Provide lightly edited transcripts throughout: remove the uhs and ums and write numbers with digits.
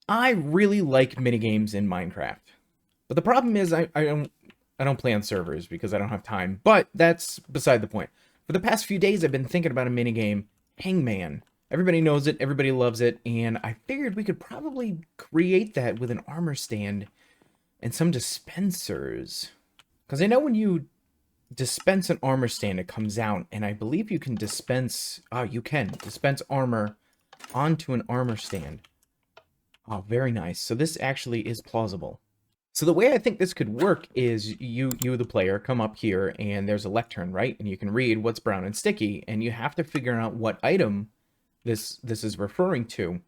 I really like minigames in Minecraft. But the problem is I don't play on servers because I don't have time. But that's beside the point. For the past few days I've been thinking about a minigame, Hangman. Everybody knows it, everybody loves it, and I figured we could probably create that with an armor stand and some dispensers. Because I know when you dispense an armor stand, it comes out, and I believe you can dispense, you can dispense armor onto an armor stand. Oh, very nice. So this actually is plausible. So the way I think this could work is you the player, come up here, and there's a lectern, right? And you can read what's brown and sticky, and you have to figure out what item this is referring to,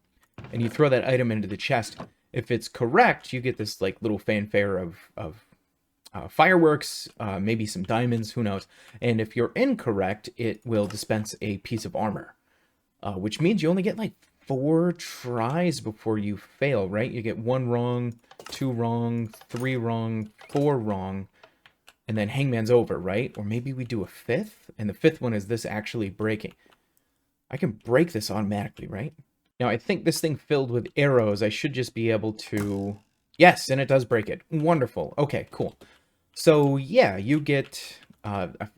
and you throw that item into the chest. If it's correct, you get this like little fanfare of fireworks, maybe some diamonds, who knows. And if you're incorrect, it will dispense a piece of armor, which means you only get like 4 tries before you fail, right? You get 1 wrong, 2 wrong, 3 wrong, 4 wrong, and then Hangman's over, right? Or maybe we do a 5th, and the 5th one is this actually breaking. I can break this automatically, right? Now, I think this thing filled with arrows, I should just be able to... Yes, and it does break it. Wonderful. Okay, cool. So, yeah, you get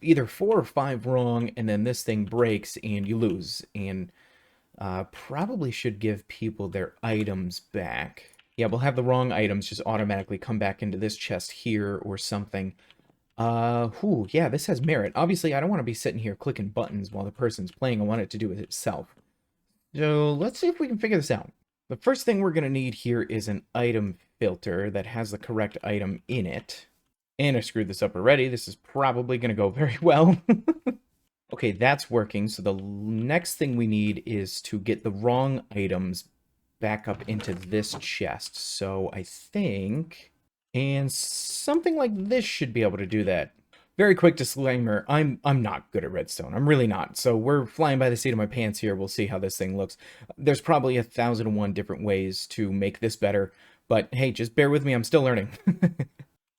either 4 or 5 wrong, and then this thing breaks, and you lose. And probably should give people their items back. Yeah, we'll have the wrong items just automatically come back into this chest here or something. Yeah, this has merit. Obviously, I don't want to be sitting here clicking buttons while the person's playing. I want it to do it itself. So let's see if we can figure this out. The first thing we're going to need here is an item filter that has the correct item in it. And I screwed this up already. This is probably going to go very well. Okay, that's working. So the next thing we need is to get the wrong items back up into this chest. So I think... And something like this should be able to do that. Very quick disclaimer, I'm not good at redstone. I'm really not. So we're flying by the seat of my pants here. We'll see how this thing looks. There's probably 1,001 different ways to make this better. But hey, just bear with me. I'm still learning.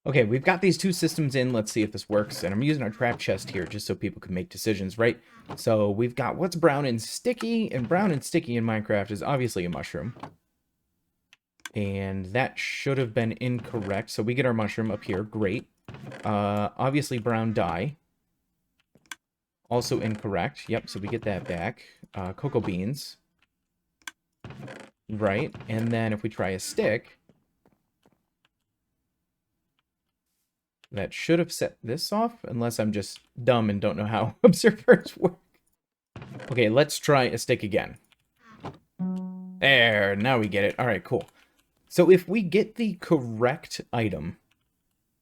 Okay, we've got these 2 systems in. Let's see if this works. And I'm using our trap chest here just so people can make decisions, right? So we've got what's brown and sticky. And brown and sticky in Minecraft is obviously a mushroom. And that should have been incorrect. So we get our mushroom up here. Great. Obviously brown dye. Also incorrect. Yep, so we get that back. Cocoa beans. Right. And then if we try a stick... That should have set this off, unless I'm just dumb and don't know how observers work. Okay, let's try a stick again. There, now we get it. All right, cool. So if we get the correct item,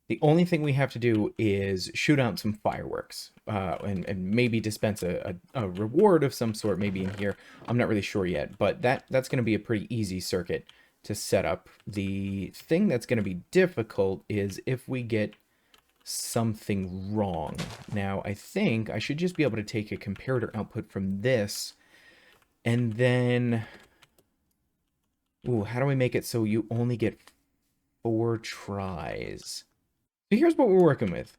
the only thing we have to do is shoot out some fireworks and maybe dispense a reward of some sort, maybe in here. I'm not really sure yet, but that's going to be a pretty easy circuit to set up. The thing that's going to be difficult is if we get something wrong. Now, I think I should just be able to take a comparator output from this, and then... Ooh, how do we make it so you only get 4 tries? So here's what we're working with.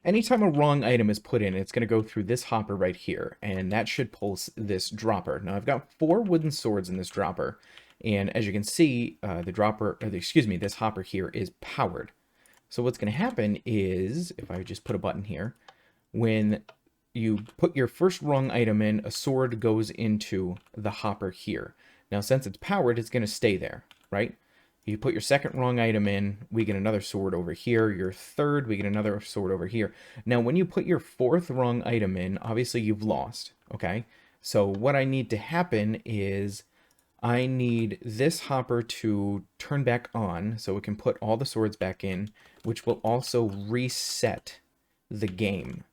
Anytime a wrong item is put in, it's going to go through this hopper right here, and that should pulse this dropper. Now, I've got 4 wooden swords in this dropper, and as you can see, this hopper here is powered. So what's going to happen is, if I just put a button here, when you put your first wrong item in, a sword goes into the hopper here. Now, since it's powered, it's going to stay there, right? You put your second wrong item in, we get another sword over here. Your third, we get another sword over here. Now, when you put your 4th wrong item in, obviously you've lost, okay? So what I need to happen is I need this hopper to turn back on so it can put all the swords back in, which will also reset the game.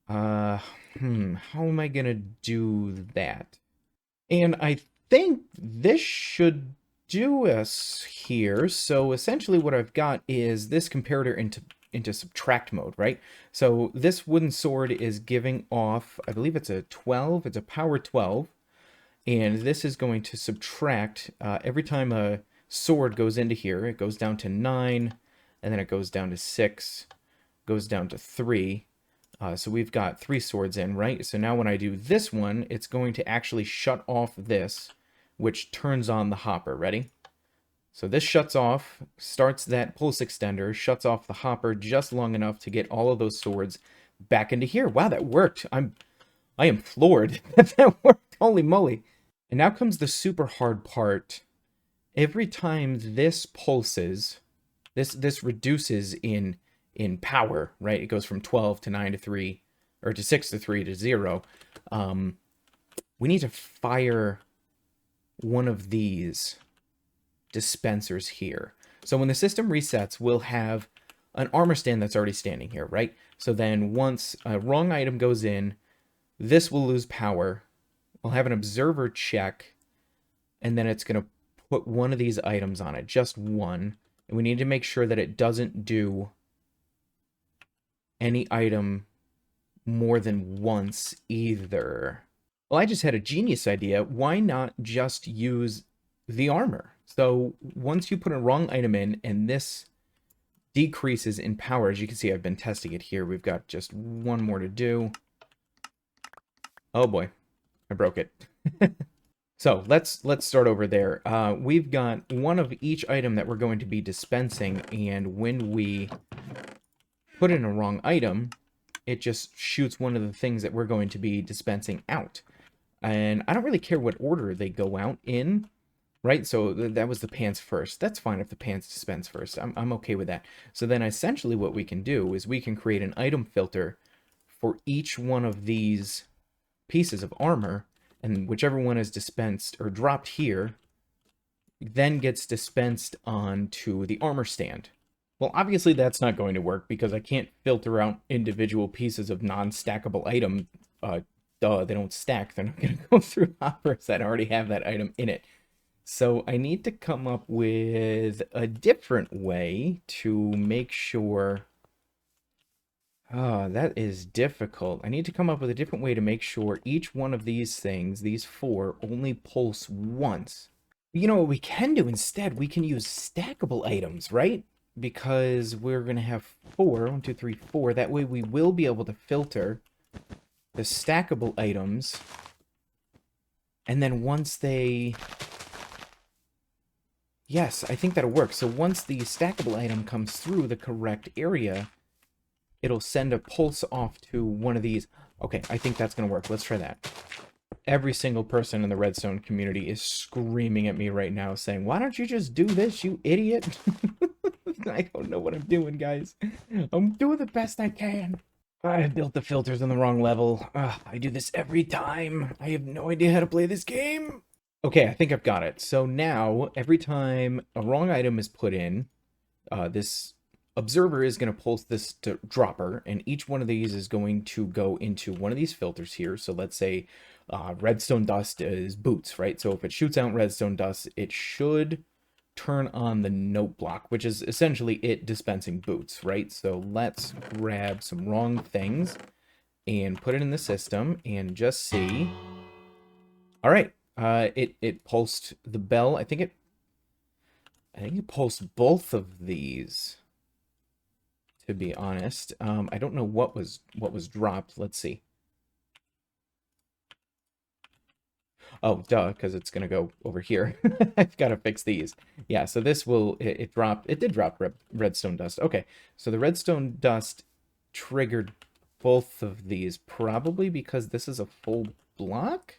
How am I gonna do that? And I think this should do us here. So essentially what I've got is this comparator into subtract mode, right? So this wooden sword is giving off, I believe it's a 12, it's a power 12. And this is going to subtract every time a sword goes into here. It goes down to 9, and then it goes down to 6, goes down to 3. So we've got 3 swords in, right? So now when I do this one, it's going to actually shut off this, which turns on the hopper. Ready? So this shuts off, starts that pulse extender, shuts off the hopper just long enough to get all of those swords back into here. Wow, that worked. I am floored that that worked. Holy moly. And now comes the super hard part. Every time this pulses, this reduces in power, right? It goes from 12 to 9 to 3, or to 6 to 3 to 0. We need to fire one of these dispensers here. So when the system resets, we'll have an armor stand that's already standing here, right? So then once a wrong item goes in, this will lose power. We'll have an observer check, and then it's going to put one of these items on it, just one. And we need to make sure that it doesn't do any item more than once either. Well, I just had a genius idea. Why not just use the armor? So once you put a wrong item in, and this decreases in power, as you can see, I've been testing it here. We've got just one more to do. Oh boy, I broke it. So let's start over there. We've got one of each item that we're going to be dispensing, and when we put in a wrong item, it just shoots one of the things that we're going to be dispensing out. And I don't really care what order they go out in, right? So that was the pants first. That's fine if the pants dispense first. I'm okay with that. So then essentially what we can do is we can create an item filter for each one of these pieces of armor, and whichever one is dispensed or dropped here then gets dispensed onto the armor stand. Well, obviously that's not going to work because I can't filter out individual pieces of non-stackable item. They don't stack. They're not going to go through hoppers that already have that item in it. So I need to come up with a different way to make sure... Oh, that is difficult. I need to come up with a different way to make sure each one of these things, these 4, only pulse once. You know what we can do instead? We can use stackable items, right? Because we're going to have 4, 1, 2, 3, 4. That way we will be able to filter the stackable items. And then once they... Yes, I think that'll work. So once the stackable item comes through the correct area, it'll send a pulse off to one of these. Okay, I think that's going to work. Let's try that. Every single person in the redstone community is screaming at me right now saying, why don't you just do this, you idiot? I don't know what I'm doing, guys. I'm doing the best I can. I built the filters on the wrong level. I do this every time. I have no idea how to play this game. Okay, I think I've got it. So now, every time a wrong item is put in, this observer is going to pulse this to dropper, and each one of these is going to go into one of these filters here. So let's say redstone dust is boots, right? So if it shoots out redstone dust, it should turn on the note block, which is essentially it dispensing boots, right? So let's grab some wrong things and put it in the system and just see. All right, it pulsed the bell. I think it pulsed both of these, to be honest. I don't know what was dropped. Let's see. Oh, duh, because it's gonna go over here. I've got to fix these. Yeah, so this will, it did drop redstone dust. Okay, so the redstone dust triggered both of these, probably because this is a full block?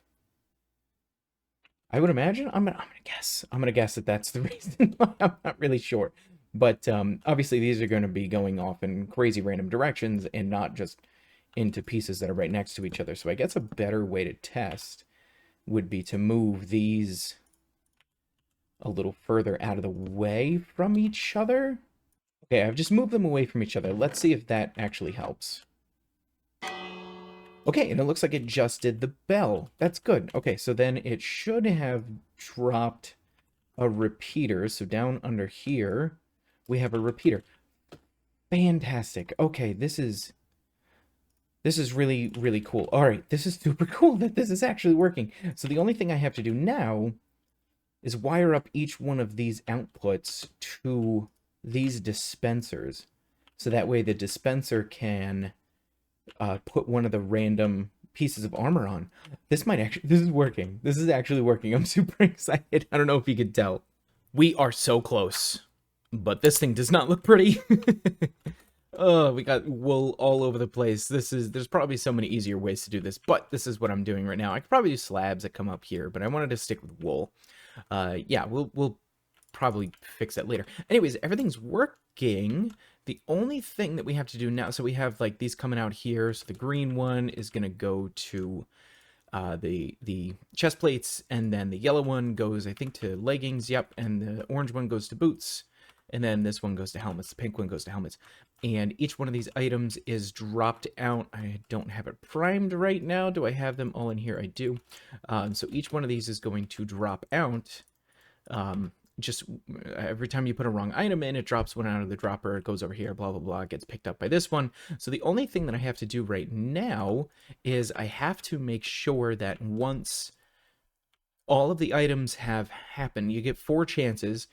I would imagine. I'm gonna guess. I'm gonna guess that that's the reason why. I'm not really sure. But obviously these are going to be going off in crazy random directions and not just into pieces that are right next to each other. So I guess a better way to test would be to move these a little further out of the way from each other. Okay, I've just moved them away from each other. Let's see if that actually helps. Okay, and it looks like it just did the bell. That's good. Okay, so then it should have dropped a repeater. So down under here, we have a repeater. Fantastic. Okay, this is really, really cool. All right, this is super cool that this is actually working. So the only thing I have to do now is wire up each one of these outputs to these dispensers. So that way the dispenser can put one of the random pieces of armor on. This is working. This is actually working. I'm super excited. I don't know if you could tell. We are so close, but this thing does not look pretty. Oh, we got wool all over the place. There's probably so many easier ways to do this, but this is what I'm doing right now. I could probably do slabs that come up here, but I wanted to stick with wool. Yeah, we'll probably fix that later. Anyways, everything's working. The only thing that we have to do now, so we have like these coming out here. So the green one is gonna go to the chest plates, and then the yellow one goes, I think, to leggings. Yep, and the orange one goes to boots, and then this one goes to helmets. The pink one goes to helmets, and each one of these items is dropped out. I don't have it primed right now. Do I have them all in here? I do. So each one of these is going to drop out. Just every time you put a wrong item in, it drops one out of the dropper. It goes over here, blah, blah, blah. It gets picked up by this one. So the only thing that I have to do right now is I have to make sure that once all of the items have happened, you get 4 chances.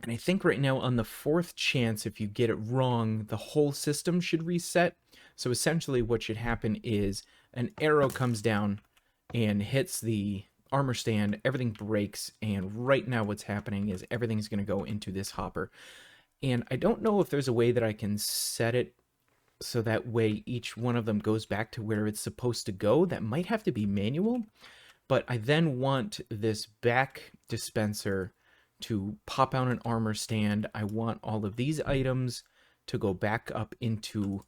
And I think right now on the 4th chance, if you get it wrong, the whole system should reset. So essentially what should happen is an arrow comes down and hits the armor stand, everything breaks, and right now what's happening is everything's going to go into this hopper. And I don't know if there's a way that I can set it so that way each one of them goes back to where it's supposed to go. That might have to be manual, but I then want this back dispenser to pop out an armor stand. I want all of these items to go back up into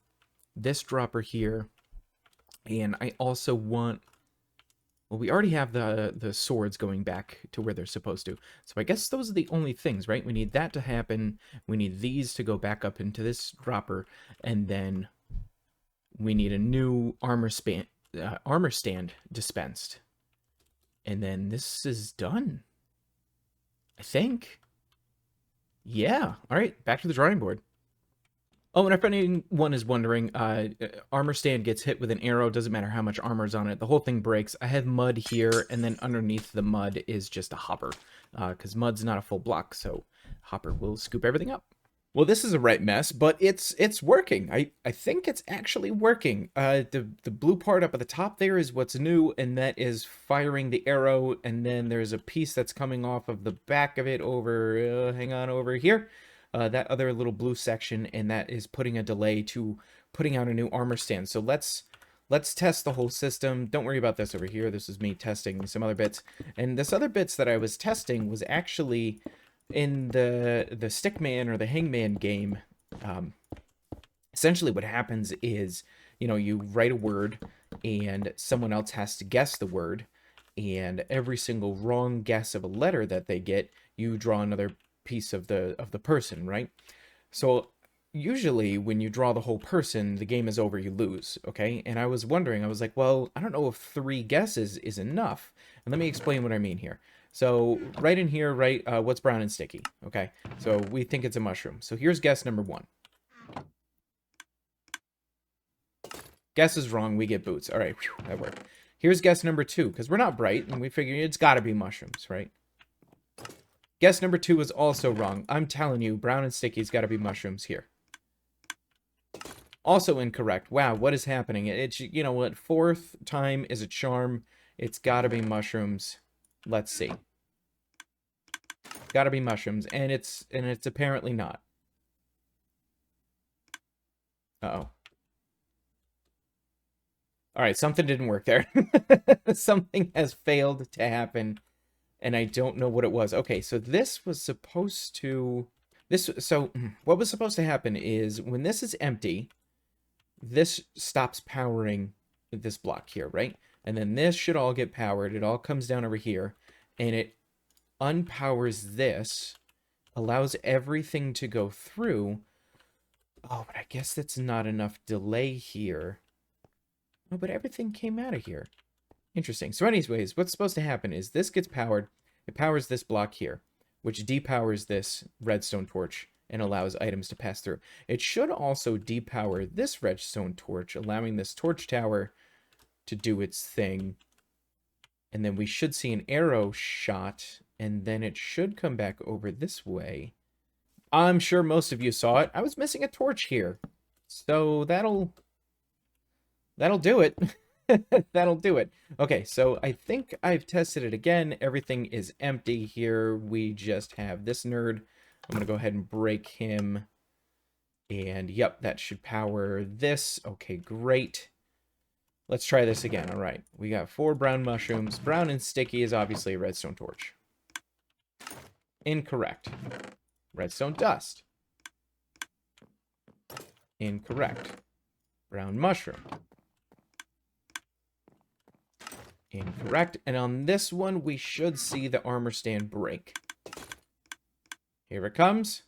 this dropper here, and I also want, well, we already have the swords going back to where they're supposed to. So I guess those are the only things, right? We need that to happen. We need these to go back up into this dropper. And then we need a new armor stand dispensed. And then this is done, I think. Yeah. All right. Back to the drawing board. Oh, and if anyone is wondering, armor stand gets hit with an arrow. Doesn't matter how much armor is on it. The whole thing breaks. I have mud here, and then underneath the mud is just a hopper, because mud's not a full block, so hopper will scoop everything up. Well, this is a right mess, but it's working. I think it's actually working. The blue part up at the top there is what's new, and that is firing the arrow, and then there's a piece that's coming off of the back of it over, hang on, over here. That other little blue section, and that is putting a delay to putting out a new armor stand. So let's test the whole system. Don't worry about this over here. This is me testing some other bits. And this other bits that I was testing was actually in the Stickman or the Hangman game. Essentially what happens is, you know, you write a word and someone else has to guess the word, and every single wrong guess of a letter that they get, you draw another piece of the person, right? So usually when you draw the whole person, the game is over, you lose, okay? And I was wondering, I was like, well, I don't know if 3 guesses is enough. And let me explain what I mean here. So right in here, right, what's brown and sticky, okay? So we think it's a mushroom. So here's guess number 1. Guess is wrong, we get boots. All right, whew, that worked. Here's guess number 2, because we're not bright, and we figure it's got to be mushrooms, right? Guess number 2 is also wrong. I'm telling you, brown and sticky's got to be mushrooms here. Also incorrect. Wow, what is happening? It's, you know what, 4th time is a charm. It's got to be mushrooms. Let's see. Got to be mushrooms, and it's apparently not. Uh-oh. All right, something didn't work there. Something has failed to happen, and I don't know what it was. Okay, so this was supposed to... So what was supposed to happen is when this is empty, this stops powering this block here, right? And then this should all get powered. It all comes down over here, and it unpowers this, allows everything to go through. Oh, but I guess that's not enough delay here. Oh, but everything came out of here. Interesting. So anyways, what's supposed to happen is this gets powered. It powers this block here, which depowers this redstone torch and allows items to pass through. It should also depower this redstone torch, allowing this torch tower to do its thing. And then we should see an arrow shot, and then it should come back over this way. I'm sure most of you saw it. I was missing a torch here. So that'll do it. That'll do it. Okay, so I think I've tested it again. Everything is empty here. We just have this nerd. I'm going to go ahead and break him. And yep, that should power this. Okay, great. Let's try this again. All right, we got 4 brown mushrooms. Brown and sticky is obviously a redstone torch. Incorrect. Redstone dust. Incorrect. Brown mushroom. Incorrect. And on this one, we should see the armor stand break. Here it comes.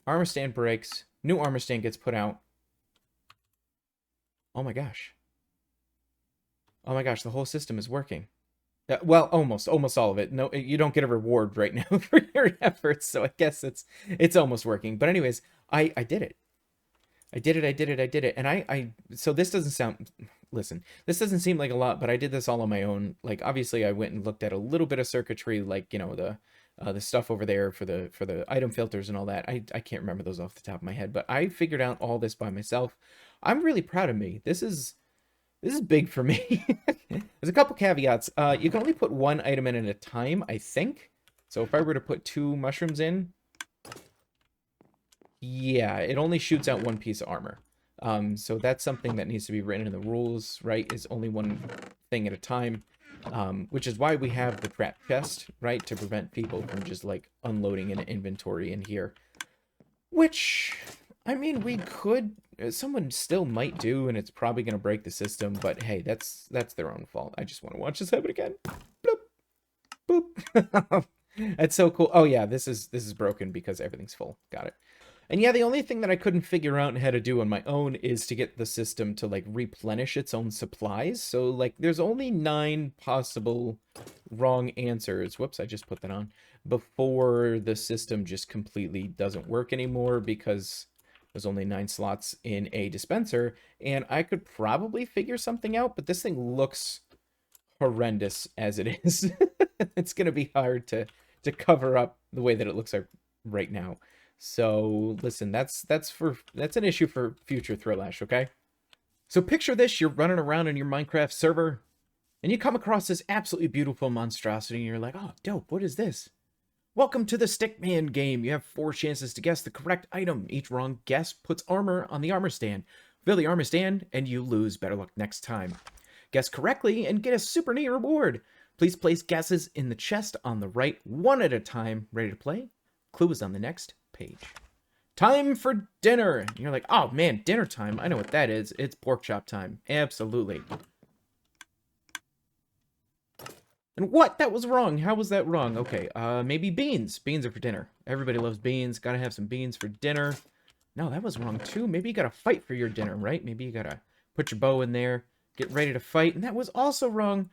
Armor stand breaks. New armor stand gets put out. Oh my gosh. Oh my gosh, the whole system is working. Well, almost all of it. No, you don't get a reward right now for your efforts, so I guess it's almost working. But anyways, I did it. I did it. And so this doesn't sound, listen, this doesn't seem like a lot, but I did this all on my own. Like, obviously I went and looked at a little bit of circuitry, like, you know, the stuff over there for the item filters and all that. I can't remember those off the top of my head, but I figured out all this by myself. I'm really proud of me. This is big for me. There's a couple caveats. You can only put 1 item in at a time, I think. So if I were to put 2 mushrooms in, yeah, it only shoots out 1 piece of armor. So that's something that needs to be written in the rules, right? Is only 1 thing at a time. Which is why we have the trap chest, right? To prevent people from just, like, unloading an inventory in here. Which, I mean, we could... Someone still might do, and it's probably going to break the system, but hey, that's their own fault. I just want to watch this happen again. Bloop. Boop. That's so cool. Oh yeah, this is broken because everything's full. Got it. And yeah, the only thing that I couldn't figure out how to do on my own is to get the system to, like, replenish its own supplies. So, like, there's only 9 possible wrong answers. Whoops, I just put that on. Before the system just completely doesn't work anymore because there's only 9 slots in a dispenser. And I could probably figure something out, but this thing looks horrendous as it is. It's going to be hard to cover up the way that it looks like right now. So listen, that's an issue for future Throwlash, okay? So picture this, you're running around in your Minecraft server and you come across this absolutely beautiful monstrosity and you're like, oh, dope, what is this? Welcome to the Stickman game. You have 4 chances to guess the correct item. Each wrong guess puts armor on the armor stand. Fill the armor stand and you lose. Better luck next time. Guess correctly and get a super neat reward. Please place guesses in the chest on the right, 1 at a time. Ready to play? Clue is on the next page. Time for dinner. And you're like, oh man, dinner time. I know what that is. It's pork chop time. Absolutely. And what? That was wrong. How was that wrong? Okay, maybe beans. Beans are for dinner. Everybody loves beans. Gotta have some beans for dinner. No, that was wrong too. Maybe you gotta fight for your dinner, right? Maybe you gotta put your bow in there, get ready to fight. And that was also wrong.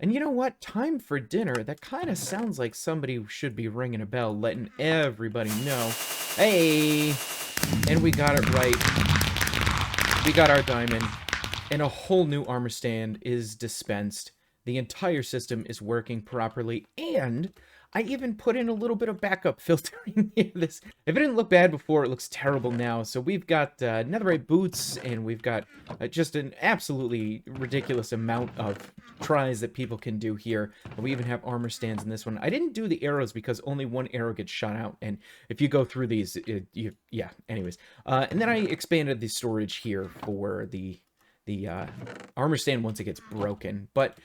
And you know what? Time for dinner. That kind of sounds like somebody should be ringing a bell, letting everybody know. Hey! And we got it right. We got our diamond. And a whole new armor stand is dispensed. The entire system is working properly. And I even put in a little bit of backup filtering near this. If it didn't look bad before, it looks terrible now. So we've got netherite boots, and we've got just an absolutely ridiculous amount of tries that people can do here. We even have armor stands in this one. I didn't do the arrows because only 1 arrow gets shot out, and if you go through these, yeah, anyways. And then I expanded the storage here for the armor stand once it gets broken. But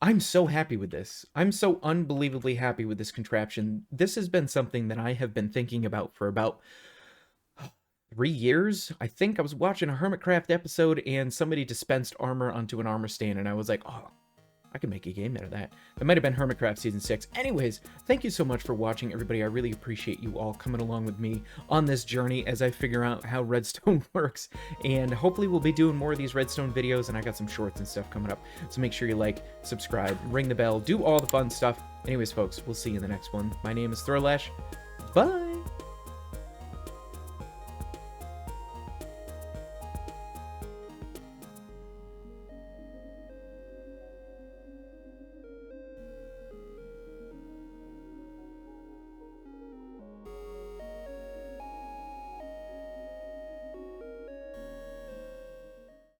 I'm so happy with this. I'm so unbelievably happy with this contraption. This has been something that I have been thinking about for about 3 years. I think I was watching a Hermitcraft episode and somebody dispensed armor onto an armor stand and I was like, oh, I could make a game out of that. It might have been Hermitcraft Season 6. Anyways, thank you so much for watching, everybody. I really appreciate you all coming along with me on this journey as I figure out how redstone works. And hopefully we'll be doing more of these redstone videos, and I got some shorts and stuff coming up. So make sure you like, subscribe, ring the bell, do all the fun stuff. Anyways, folks, we'll see you in the next one. My name is Throwlash. Bye!